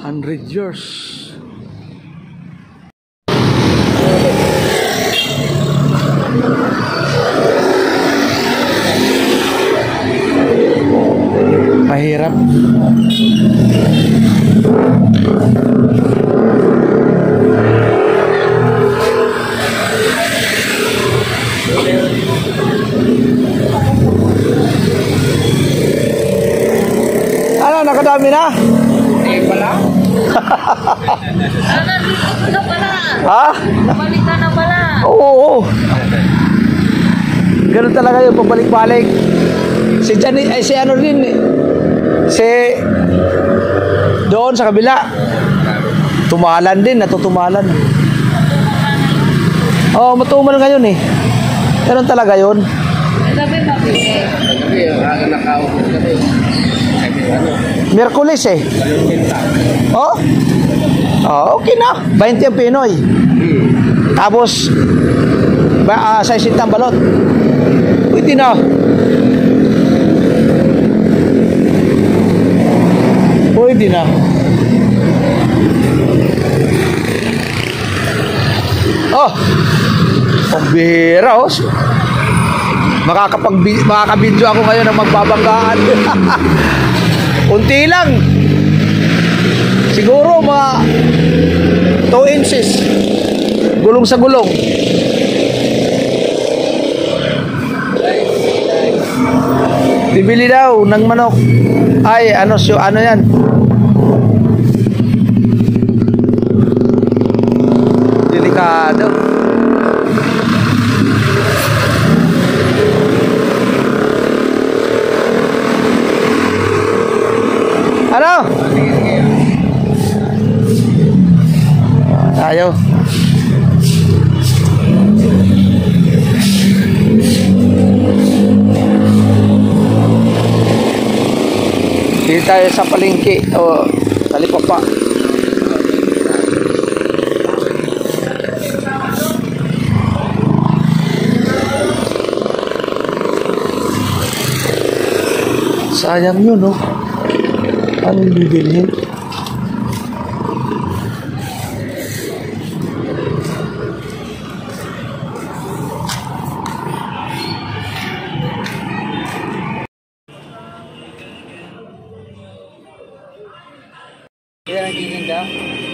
100 years. Mahirap. Ano, nakadami na? Eh, pala? Nandito ka pala. Ha? Balik ka na pala. Oo. Ganun talaga yung pabalik-balik. Si Johnny, ay si ano din, si doon sa kabila. Tumalan din, natutumalan. Oo, matumal ngayon eh. Ganun talaga yun. Sabi mabili. Miyerkules eh. Oh? Oh, okay na. 20 ang Pinoy. Tapos, 60 ang balot. Pwede na. Pwede na. Oh! Pambira, oh. Makakabidyo ako ngayon ng magbabanggaan. Unti lang. Siguro mga 2 inches. Gulong sa gulong. Bibili daw ng manok. Ay, ano yan? Delikado. Ano? Ayaw. Dito tayo sa palengke o Talipapa. Sayang yun, no? Anong bibilhin?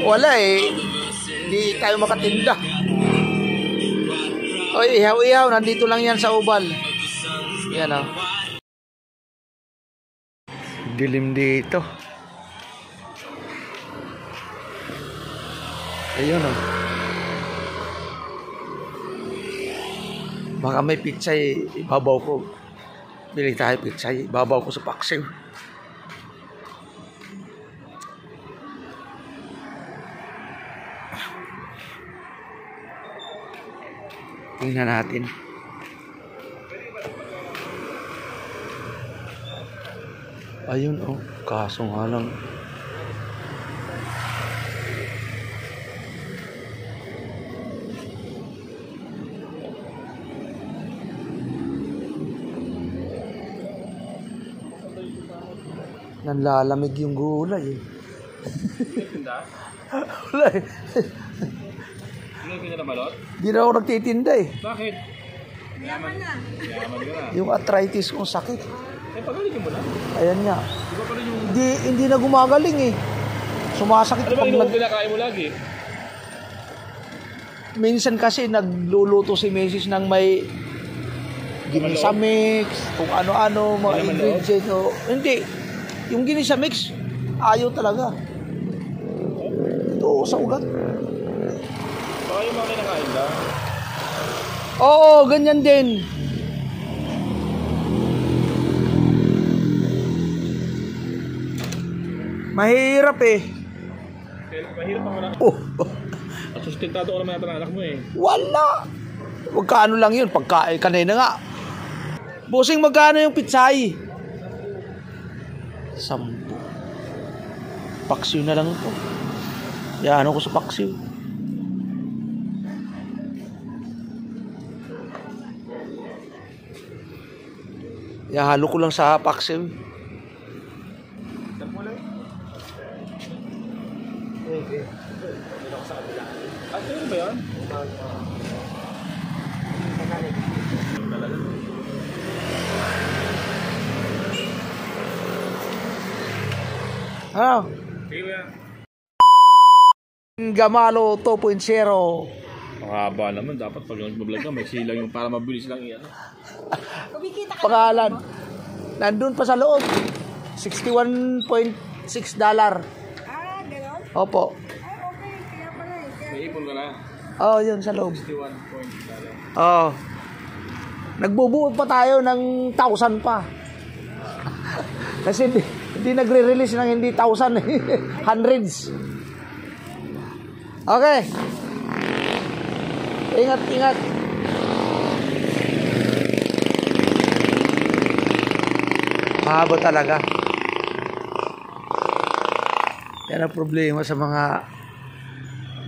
Wala eh. Hindi tayo makatinda. Oy, ihaw-ihaw. Nandito lang yan sa Ubal. Yan o. Dilim dito. Ayun o. Baka may pitsay. Ibabaw ko. Bili tayo pitsay. Ibabaw ko sa paksiw. Tingnan natin. Ayun oh, kaso nga lang. Nanlalamig yung gulay eh. Wala eh. Hindi na balot? Hindi na ako nagtitinda eh. Bakit? Yaman na. Yaman ka na. Yung arthritis kong sakit. Eh, pagaling mo na? Ayan nga. Di ba pala yung... Hindi na gumagaling eh. Sumasakit. Ano ba yung kinakain mo lagi? Minsan kasi nagluluto si Mrs. ng may ginisa mix, kung ano-ano, mga ingredients. O, hindi. Yung ginisa mix, ayaw talaga. Ito sa ugat. Baka yung mga kinakain lang. Oo, ganyan din. Mahirap eh. Mahirap ang anak. Oh. At sustentado ko naman natin ang anak mo eh. Wala. Magkano lang yun? Pagkain kanina nga. Busing magkano yung pitsay? 10. Paksiw na lang ito. Yan ako sa paksiw. Halo ko lang sa paksiw. Ano ba yan? Talaga. Ano? Sige ba yan? Gamalo 2.0. Mahaba naman. Dapat pag nag-vlog ka, may silang yung para mabilis lang yan. Pangalan. Nandun pa sa loob. $61.6. Ah, gano'n? Opo. Ah, okay. Kaya pala eh. Kaya... May ipon ka na. Oh, yun sa loob. 61 point. Oh. Nagbubuod pa tayo ng 1,000 pa. Kasi hindi nagre-release ng hindi 1,000 eh. Hundreds. Okay. Ingat, ingat. Mahaba talaga. Yan ang problema sa mga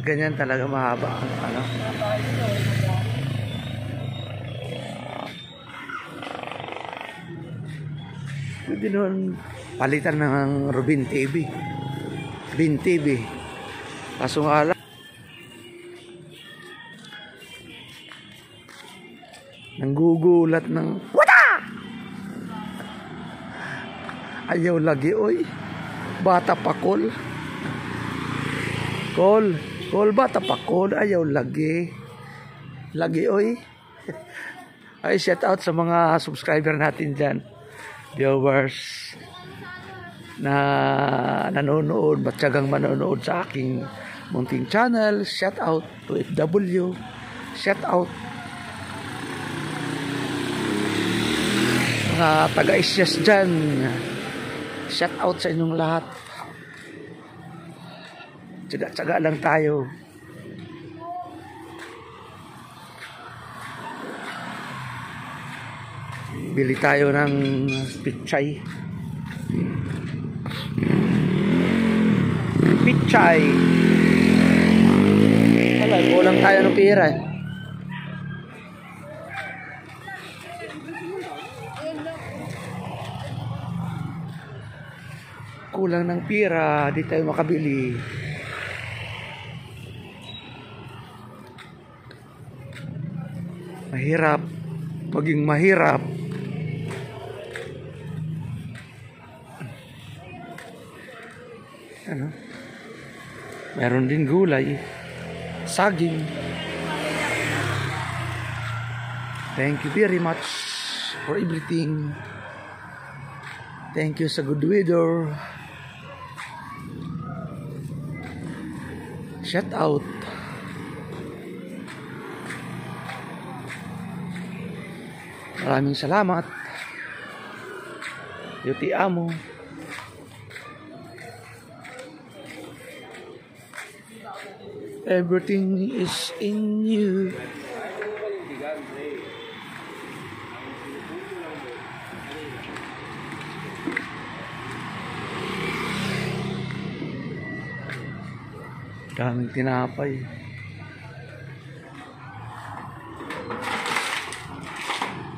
ganyan talaga mahaba. Ano? Pwede nun palitan ng Rubin TV. Bin TV. Kaso nga lang, nanggugulat ng wata! Ayaw lagi, oy. Bata pa kol. Kol, bata pa kol. Ayaw lagi. Lagi, oy. Ay, shout out sa mga subscriber natin dyan. Viewers na nanonood, matyagang manonood sa aking munting channel. Shout out to FW. Shout out mga taga-Isyas dyan. Shout out sa inyong lahat. Tsaga-tsaga lang tayo. Bili tayo ng pichay. Pichay. Wala, kulang tayo ng pera eh. Kulang ng pera, di tayo makabili. Mahirap. Maging mahirap. Ano? Meron din gulay. Saging. Thank you very much for everything. Thank you sa good weather. Shout out. Maraming salamat. Yuti amo. Everything is in you. Daming tinapay.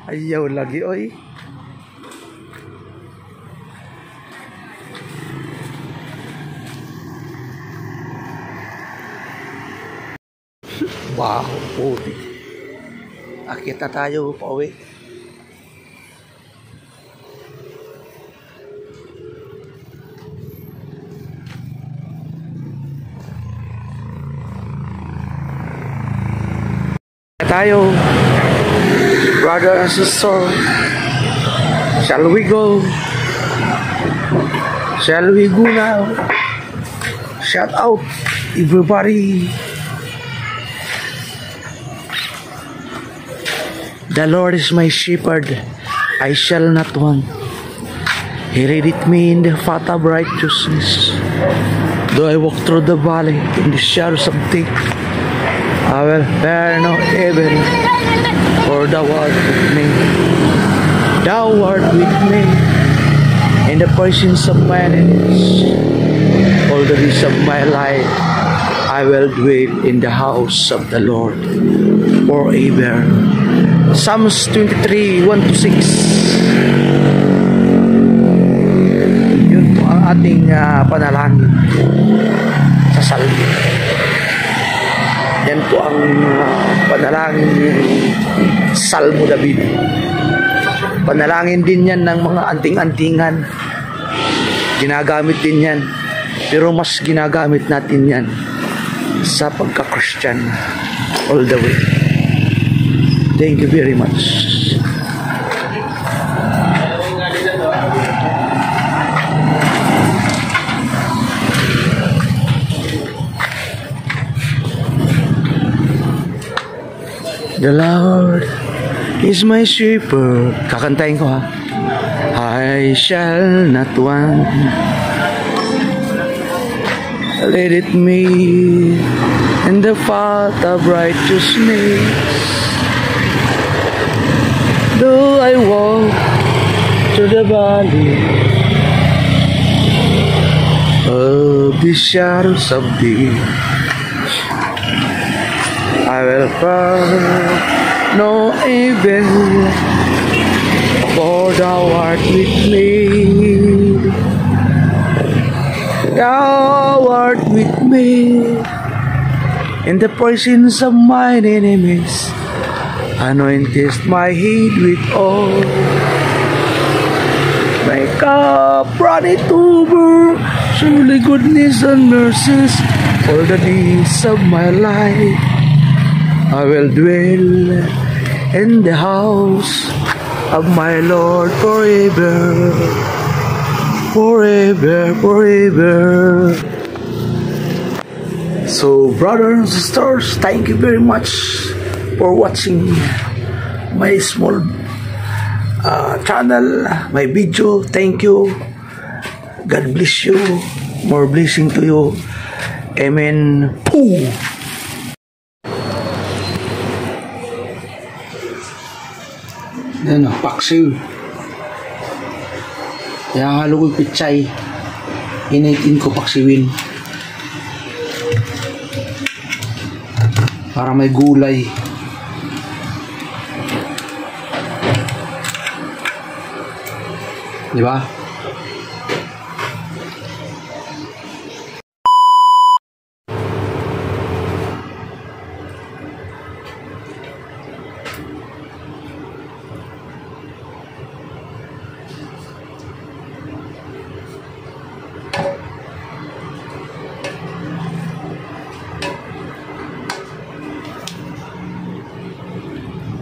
Ayaw lagi, oy. Wow, puti. Akita tayo pauwi. Tayo, brother and sister. Shall we go? Shall we go now? Shout out, everybody. The Lord is my shepherd, I shall not want. He leadeth me in the path of righteousness. Though I walk through the valley in the shadows of death, I will fear no evil, for thou art with me. Thou art with me in the presence of my enemies. All the days of my life, I will dwell in the house of the Lord forever. Psalms 23, 1-6. Yun po ang ating panalangin sa salmo. Yan po ang panalangin ni Salmo David. Panalangin din yan ng mga anting-antingan. Ginagamit din yan. Pero mas ginagamit natin yan sa pagka-Christian all the way. Thank you very much. The Lord is my shepherd. Kakantayin ko ha. I shall not want. Let it me in the path of righteousness. Though I walk through the valley of the shadows of death, I will fear no evil, for thou art with me. Thou art with me in the presence of mine enemies. Anointest my head with oil. My cup runneth over. Surely goodness and mercies all the days of my life. I will dwell in the house of my Lord forever, forever, forever. So, brothers and sisters, thank you very much for watching my small channel, my video. Thank you. God bless you. More blessing to you. Amen. Pooh! Yan o, paksiw. Kaya halo ko yung pitsay. Initin ko paksiwin. Para may gulay. Diba?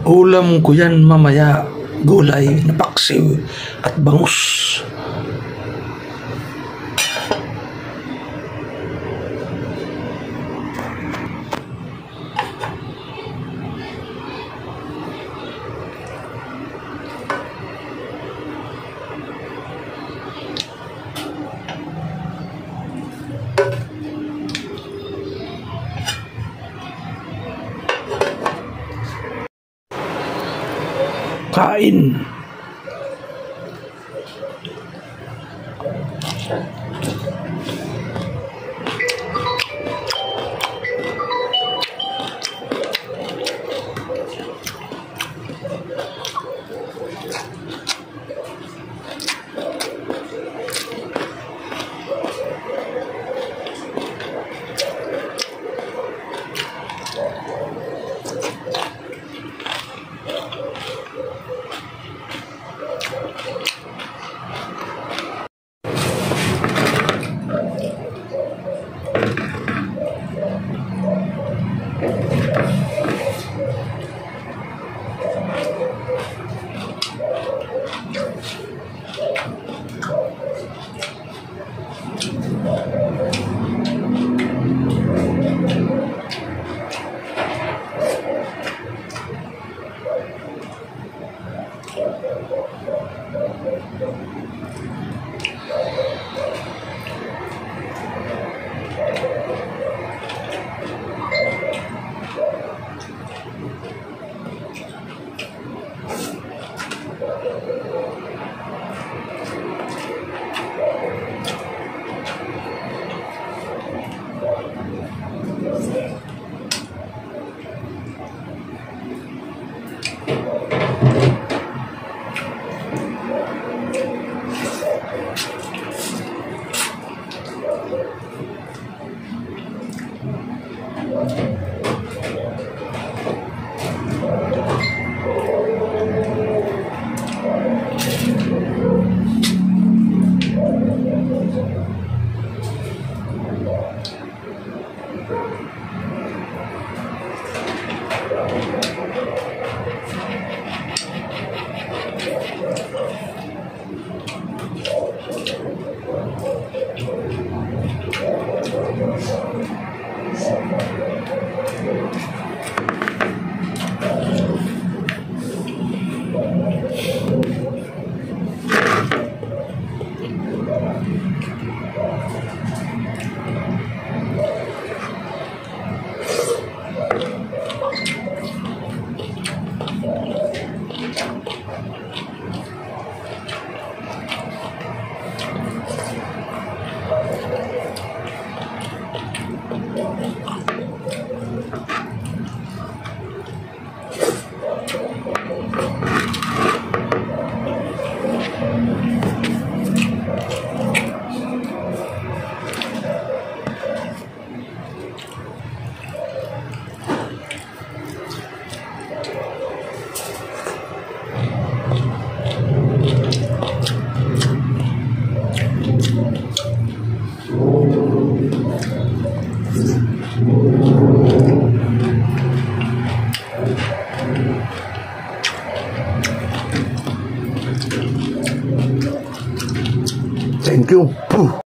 Ulam ko yan mamaya, gulay na paksiw at bangus. Kain. Thank you.